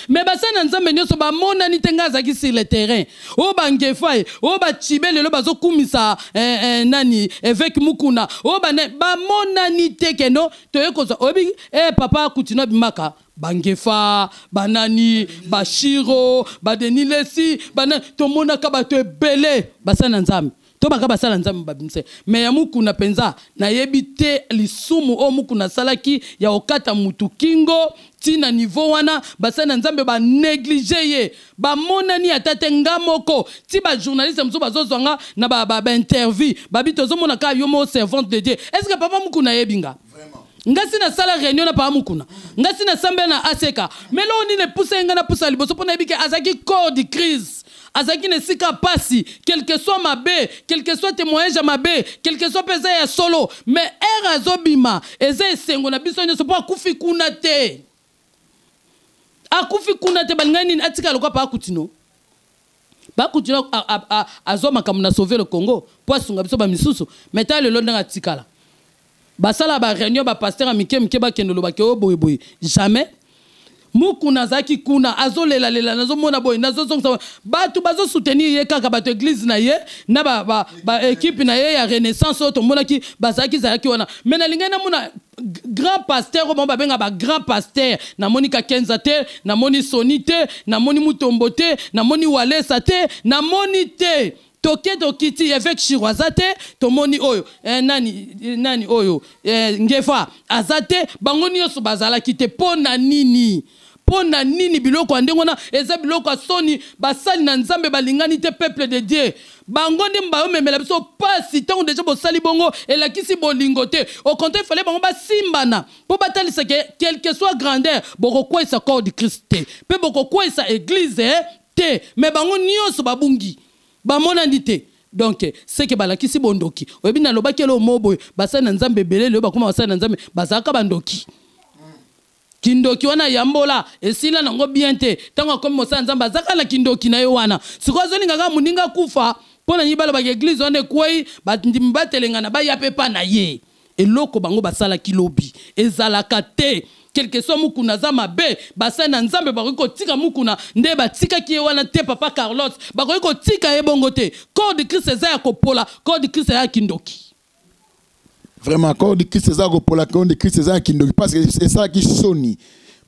E: Mais basana nzambe nyoso ba mona ni tenga zaki sur le terrain o bangefai o ba chibele lo bazo kumisa nani évêque Mukuna o ba mona ni tekeno toyekoza obi papa kutina bimaka bangefa banani bashiro badenilesi bana to mona ka bato ebele basana nzambe to baka basala nzambe babinse mais ya Mukuna penza na yebite lisumu o Mukuna salaki ya okata mutu kingo tina niveau wana basana nzambe ba négliger ye ba monani atate ngamoko ti ba journaliste mso bazozwanga na ba interview babito zomona ka yo mo servante de Dieu. Est-ce que papa Mukuna yebinga vraiment ngasi na sala réunion na papa Mukuna ngasi na sambe na aseka melo ni ne pousse nga na pousse liboso pona yebike azaki corps de crise azaki ne sika pasi quel que soit mabe quel que soit témoignage à mabe quel que soit pesa ya solo mais azobima eze esengo na biso nyoso po akufi kuna te akufi kuna te balingani atika lokwa pa akutino ba kutino azoma comme na sauver le Congo po asunga biso ba misusu meta le londa atikala basala ba réunion ba pasteur amike ba kendolo ba ke boy jamais Mukuna zaki kuna azolela nazo mona boy nazo zonga batu bazo soutenir ye kaka bato église na ye na ba équipe na ye ya renaissance auto mona ki bazaki zaki wana mena lingana mona grand pasteur o ba benga ba grand pasteur na Monika Kenza te na moni Sonite na moni Mutombo te na moni Walesa te na moni te toke tokiti avec Shirwazate to moni oyo nani oyo ngefa azate bangoni yoso bazala kite pona nini biloko andengona eza biloko soni basali na nzambe balingani te peuple de Dieu bango ndi mbayo memela biso pasi tango déjà bosali bongo elakisi bolingo te au contraire fallait bango basimbana po batalisa ke quel que soit grandeur boko kwesa corps de Christ te pe boko kwesa église te mais bango nyonso babungi bamona ndite donc c'est que balakisi bondoki oyebi na lobaki lo mobo basali na nzambe belele bakoma basali na nzambe bazaka bandoki kindoki wana yambola esila nango bien te tango comme mosala nzambe azaka na kindoki na yo wana siko azolingaka moninga kufa pona nyibala ba église wana kwei bandimi batelenga na ba yape pa na ye eloko bango basala kilobi ezalaka te quelque soit mukuna za mabe basala na nzambe bakoki tika mukuna nde batika ki wana te papa Carlos bakoki tika ye bongo te corps de Christ eza ya kopola corps de Christ ya kindoki.
D: Vraiment, corps de Christ eza kopola corps de Christ eza kindoki parce que c'est ça qui soni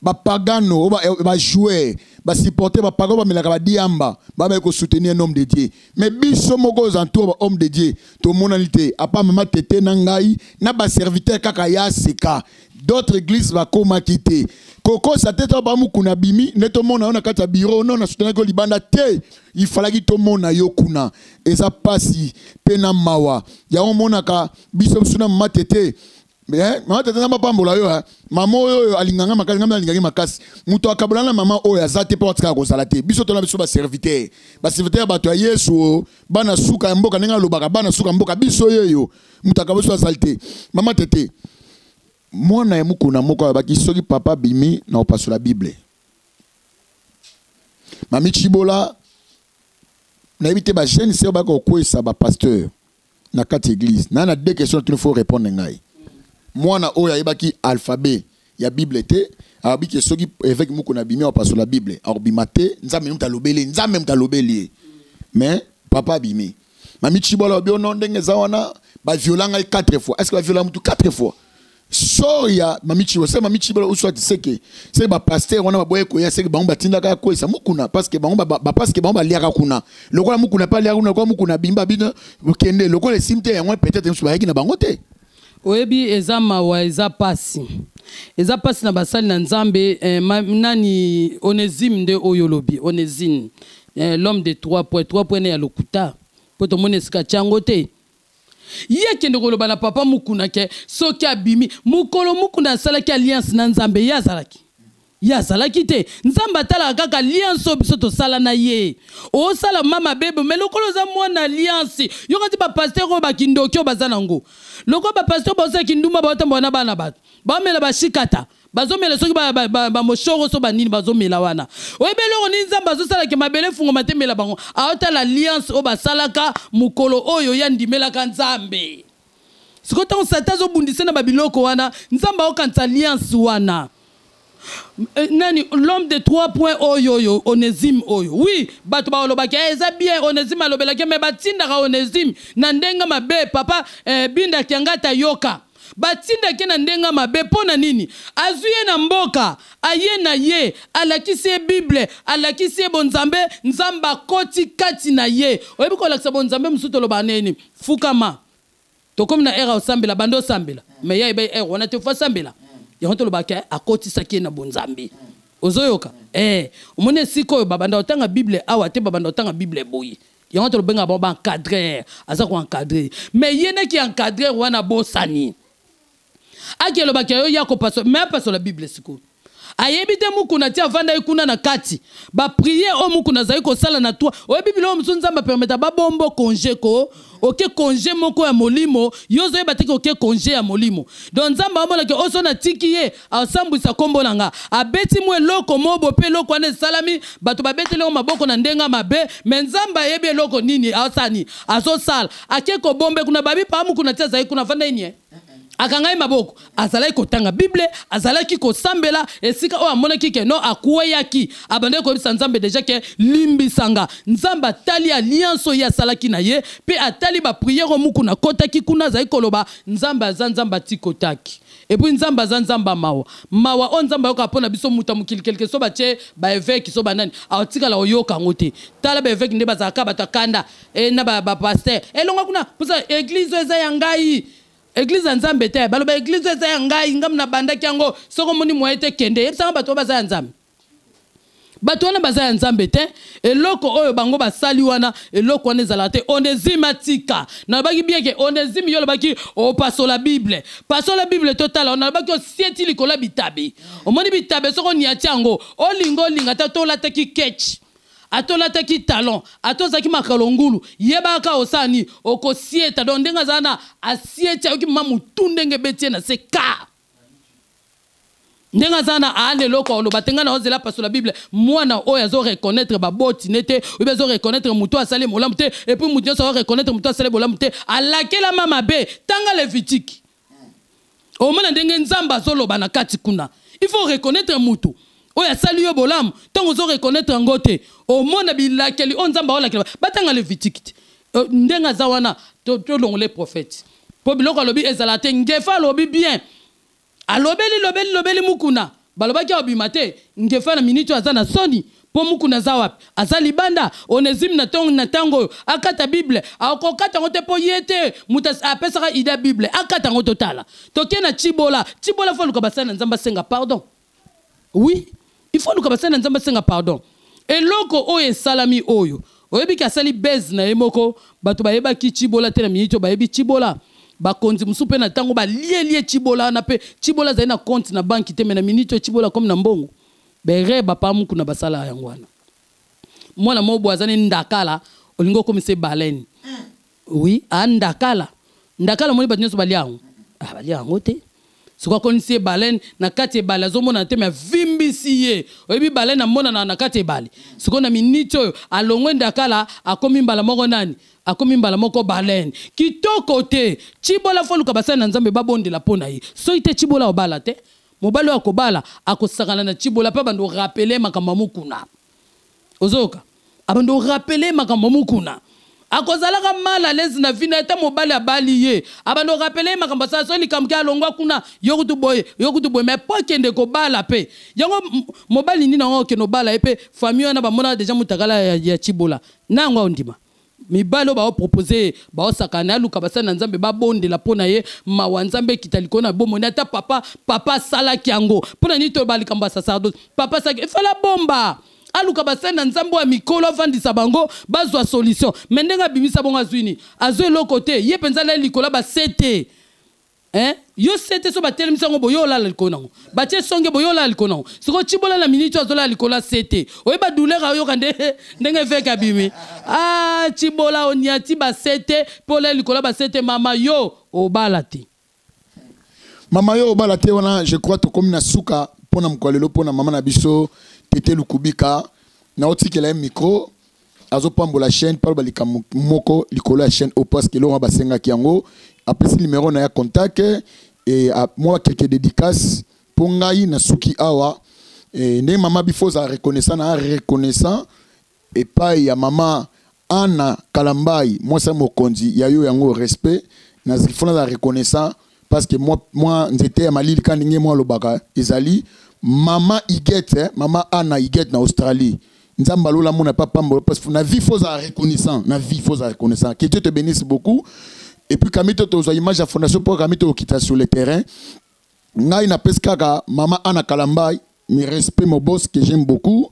D: ba pagano ba jouer ba supporter ba pagano ba melaka ba diamba ba ko soutenir un homme de Dieu mais biso moko zantour ba homme de Dieu to monalité a pas mama tete na ngai na ba serviteur kaka ya seka d'autres églises va koma quitter koko sa tete ba mukuna bimi neto mona ona kata bureau non na soutenir ko libanda te il fallait que to mona yo kuna eza pasi pena mawa ya on mona ka biso suna mama tete mama tete na pambola yo mama oyo alinganga makasi ngamba alinganga makasi muto akabolana mama oyo azate po tika ko salate biso to na biso ba serviteur bato ya Yesu bana suka mboka nenga lobaka bana suka mboka biso yeyo muto akaboso salate mama tete mwana ya mukuna moko ba kisoki papa bimi na opaso la Bible mami chibola na éviter ba jeune c'est ba ko kwesa ba pasteur na kati église na deux questions qu'il faut répondre ngai mwana oyo ayebaki alphabet ya Bible te abiki soki évêque mukuna bimi opaso la Bible arbimate nzambe mtalobeli mais papa bimi mami chibola bi ono ndenge za wana ba violanga 4 fois est-ce que ba viola mutu 4 fois soya mami chibola c'est mami chibola ou soit seke c'est ba pasteur wana baboye ko ya seke bango batinda ka ko esa mukuna parce que bango parce que bango ba liaka kuna lokola mukuna pa liaka kuna ko mukuna bimba bina ukende lokola simte ya ngwa peut-être musu ba yaki na bango te
E: oyebi eza mawa eza pasi na basali na nzambe nani Onésime nde oyo lobi Onésime l'homme de 3 points ya lokuta po to mona esika tiango te ye kende koloba na papa mukuna ke soki abimi mukolo mukuna asalaki alliance na nzambe yazalaki te nzambe atalaka kaka alliance oyo biso tosala na ye osala mama bebe me lokolo oza mwana alliance yokati bapaster oyo bakindoki oyo baza nango lokolo bapaster baosala kindumba baotambola na bana bato baomela bashikata bazomela soki bamoshoro so banini bazomela wana oyebi eloko nini nzambe azosalaka mabele fungoma te mela bango aotala alliance oyo basalaka mokolo oyo yandimelaka nzambe sikoyo ntango satan azobundisa na babiloko wana nzambe aokanisa alliance wana nani l'homme de 3 points oyo Onésime oyo oui bato baolobaki eza bien Onésime alobelaki me batindaka Onésime na ndenga mabe papa binda kiangata yoka batindaki na ndenga mabe pona nini azuye na mboka aye na ye alakisi Bible alakisi bonzambe nzamba koti kati na ye oyebi kolakisa bonzambe musuto loba neni fukama to comme na era osambela bando sambela me ya ebe wana te fa sambela yango tolobaki akotisaki na bonzambe ozoyoka omone sikoyo babanda otanga Bible awa te babanda otanga Bible boyi yango tolobenga ba encadrer aza ko encadrer mais yene ki encadrer wana bosani akelobaki yo ya ko paso mais paso la Bible siko ayebi te mukuna ti avanda ikuna na kati ba prier o mukuna zai ko sala na toi o Bible o msunza nzamba permettre ba bombo congé ko oke congé moko ya molimo yozo yeba te oke congé ya molimo donc nzamba amona ke oso na tiki ye asambwisa kombo nanga abeti mwe loko mobo pe loko ane salami bato babeti leko maboko na ndenga mabe mais nzamba yebi loko nini asani azo sala akeko bombe kuna babi pa mukuna tia zai kuna vanda ini akangai maboko azalaki kotanga Bible azalaki kosambela esika o amonaki ke no akuweyaki abande ko bisa nzambe déjà ke limbisanga nzamba tali alliance ya salaki na ye pe atali ba prière mukuna kotaki kuna zai koloba nzamba za nzamba tikotaki et puis nzamba za nzamba mawa on nzamba yoka pona biso muta mukili quelque so bache ba évêque so banani aotika la oyoka ngote tala ba évêque nde bazaka batakanda na ba pasteur elonga kuna pusa église eza yangai Église nzambe te baloba église eza ya ngai ngam na bandaki yango soko moni moyete kende yebisanga bato baza ya nzambe bato wana baza ya nzambe te eloko oyo bango basali wana eloko wana ezala te Onésime atika na baki bien ke Onésime yo lobaki opasola Bible pasola Bible totala on alobaki osieti likola bitabe omoni bitabe soko ni atiango olinga ta tolataki ketch atolataki talon atozaki makalongulu yebaka osani okosieta donc ndenga zana asieta yoki mamutu ndenge betie na se ka ndenga zana ane loko oloba tenga na ozela paso la Bible mwana oyo azo reconnaître ba boti nete ou bien azo reconnaître muto asale molamu te et puis muto azo reconnaître muto asale molamu te alakela mama be tanga Lévitique o mona ndenge nzamba zoloba na kati kuna il faut reconnaître muto oyo asali yo bolamu tango zo reconnaître ngote o mona bilakeli on nzamba olakela batanga Lévitique ndenga za wana to longole prophète po biloko lobi ezalate ngefa lobi bien lobeli mukuna balobaki obimate ngefa na minito azana soni po mukuna za wapi azali banda Onésime na tango akata Bible akokata ngote po yete mutas apesaka ida Bible akata ngoto tala toke na chibola fo luka basana nzamba senga pardon oui il faut luka basana nzamba senga pardon eloko oyo salami oyo oyebi ka sali bez na emoko bato bayeba ki chibola te na minito bayebi chibola bakonzi musupe na tango ba lie chibola na pe chibola za na compte na banki te na minito chibola comme na mbongo bere bapa muku na basala yango wana mwana mobo azani ndakala olingo komise baleine oui ndakala moni batinyo bali yango te siko konisi baleine na kati bala zo mona te me vimbisi ye oyebi baleine na mona na kati bali siko na minito alongwe ndakala akomi mbala moko nani akomi mbala moko baleine kitoko te chibola fo luka basana nzambe babondela pona ye so ite chibola obala te mobalo akobala akosakana na chibola pa bando rappeler makambo mukuna ozoka abando rappeler makambo mukuna akozalaka mala lezi na vina eta mobali abali ye abando rappeler makambo sa so likamke alongwa kuna yokutu boye mais pas kende ko bala pe yango mobali ni nango ke no bala epe famille na ba mona déjà mutakala ya chibola nango ndima mibalo ba proposer ba sakana luka basana nzambe ba bondela pona ye mawa nzambe kitaliko na bomoni ata papa sala kiango pona ni to bali kamba sacerdoce papa saki fala bomba aluka basana nzambe wa mikolo vandisa bango bazwa solution mendenga bimisa bonga zwini azwe lokote ye penzala likola ba sete yo sete so batele misango boyola likona ngo batie songe boyola likona ngo siko chibola na minito azola likola sete oyeba douleur ayo kande ndenge veka bimi chibola onyati ba sete pola likola ba sete mama yo obalati
D: wana je crois to comme na suka pona mkwalelo pona mama na biso tete lukubika na otikela micro azopambola chaîne par balika moko likola la chaîne au parce que lo basenga kiango après ce numéro na ya contact et à moi quelques dédicaces pour ngai na suki awa et ne mama bifoza reconnaissant et pas ya mama Anna Kalambai moi ça mokonzi ya yo yango respect na zifona la reconnaissant parce que moi j'étais à Malil quand ninge moi lobaka ezali mama Igete mama Anna Igete na Australie nzamba lola mona papa parce que na vie faut reconnaissant que Dieu te bénisse beaucoup. Et puis Kamito tozo image la fondation pour Kamito qui sur le terrain ngai na peskaka mama Anna Kalambai mes respect mon boss que j'aime beaucoup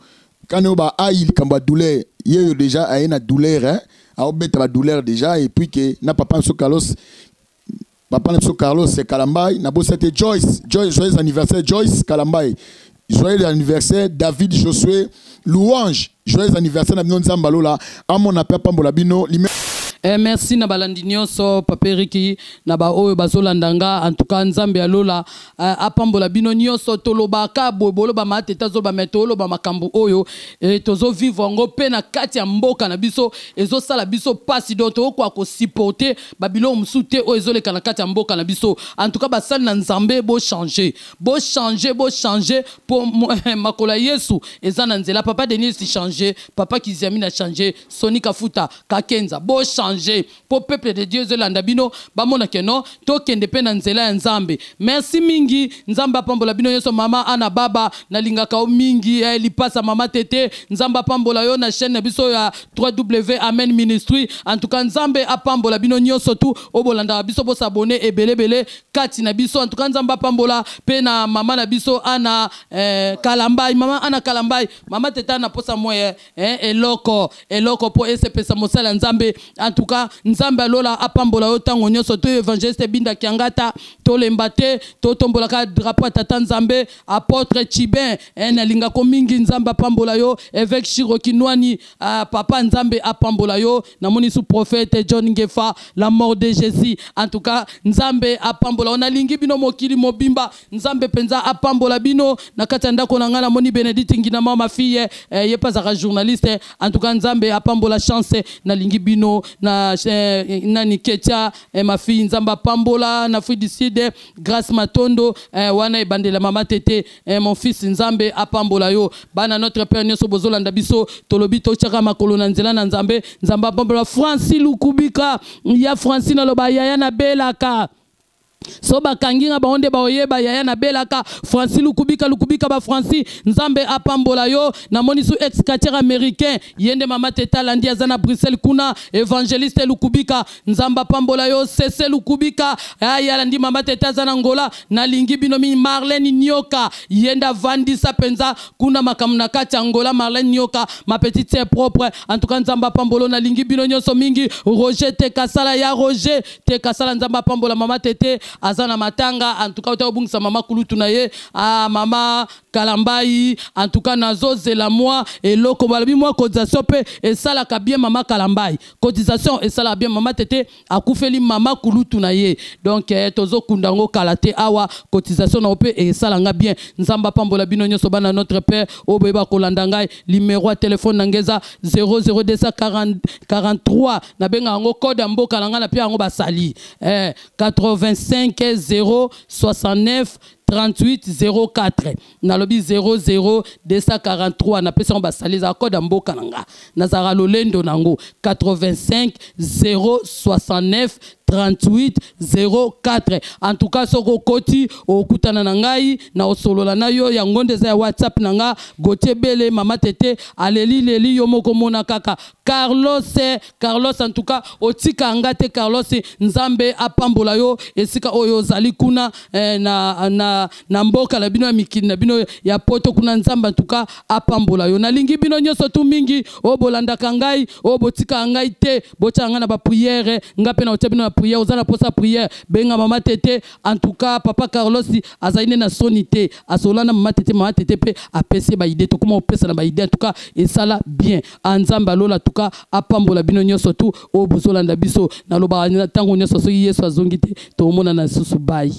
D: quand on ba aïl kamba douleur yé déjà a une douleur a obeta ba douleur déjà et puis que na papa Carlos c'est Kalambai na bo c'était Joyce joyeux anniversaire Joyce Kalambai joyeux anniversaire David Josué Louange joyeux anniversaire na bino nzamba lola a mon appel pambola bino
E: merci na balandi nyonso paperiki na ba oyo bazolandanga en tout cas nzambe alola apambola bino nyonso tolobaka bobolo ba mateta zo ba metolo ba makambo oyo tozo vivre ngo pe na kati ya mboka na biso ezo sala biso pasi donc okwa ko supporter babilo msute o ezoleka na kati ya mboka na biso en tout cas basali na nzambe bo changer pour makola Yesu ezana nzela papa Denis changer papa Kiziami na changer Soni Kafuta Kakenza bo changer pour peuple de Dieu zelanda bino bamona keno to kende pe na nzela ya nzambe merci mingi nzamba pambola bino yeso mama ana baba na lingaka o mingi lipasa mama tete nzamba pambola yo na chaîne biso ya 3W Amen Ministry en tout cas nzambe apambola bino nyonso tu obolanda biso bo s'abonner ebelebele kati na biso en tout cas nzamba pambola pe na mama na biso ana Kalambai mama ana Kalambai mama tete na posa moye eloko po ese pesa mosala nzambe en tout cas nzambe alola apambola yo tango nyonso to évangéliste binda kiangata to lembate to tombolaka drapeau tata nzambe apôtre Chibin na linga ko mingi nzambe apambola yo évêque Chirokinwani papa nzambe apambola yo na moni sous prophète John Ngefa la mort de Jésus en tout cas nzambe apambola on a lingi bino mokili mobimba nzambe penza apambola bino na kati ndako na ngala moni Bénédicte ngina mama fille ye pas journaliste en tout cas nzambe apambola chance na lingi bino na nani ketia ma fille nzamba pambola na fui du sud grâce matondo wana ebandela mama tete mon fils nzambe apambola yo bana notre père nyoso bozolanda biso tolobi to chaka makolo na nzela na nzambe nzamba pambola Francine Lukubika ya Francine loba yaya na belaka so bakanginga baonde baoyeba yaya na belaka Francis Lukubika ba Francis nzambe apambola yo na moni sous ex-quartier américain yende mama teta landi azana Bruxelles kuna évangéliste Lukubika nzamba pambola yo cc Lukubika aya landi mama teta azana Angola na lingi binomi Marlène Nyoka yenda vandisa penza kuna makamna kati Angola Marlène Nyoka ma petite sœur propre en tout cas nzamba pambolo na lingi bino nyonso mingi Roger Tekasala ya Roger Tekasala nzamba pambola mama tete azana matanga en tout cas utabungisa mama kulutu na ye mama Kalambai en tout cas nazo zela moi et loko balabi moi cotisation pe et ça la ka bien mama Kalambai cotisation et ça la bien mama tete akufeli mama kulutu na ye donc tozo kundango kalate awa cotisation na pe et ça la nga bien nzamba pambola bino nyoso bana notre père obeba kolanda ngai numéro de téléphone nangeza 00243 na benga ngo code mboka langa na pia ngo basali 85 069 38 04 nalobi 00243 na pesa basali za code mboka nanga nazara lolendo nango 85 069 38 04 en tout cas soko koti okutana na ngai na osolola na yo ya ngonde za WhatsApp nanga Gauthier Bele mama tete aleli yo moko mona kaka Carlos en tout cas otika ngate Carlos nzambe apambola yo esika oyo zali kuna na mboka la bino ya mikini na bino ya poto kuna nzamba en tout cas apambola yo na lingi bino nyoso tu mingi o bolanda kangai o botika ngai te bochanga na ba prière ngape na otebino na prière ozana posa prière benga mama tete en tout cas papa Carlos azaine na sonité asolana mama tete pe apese ba idée to comment opesa na ba idée en tout cas et ça là bien anzamba lola tout cas apambola bino nyoso tu o bozolanda biso na loba na tango nyoso so yeso azongite to mona na susu bai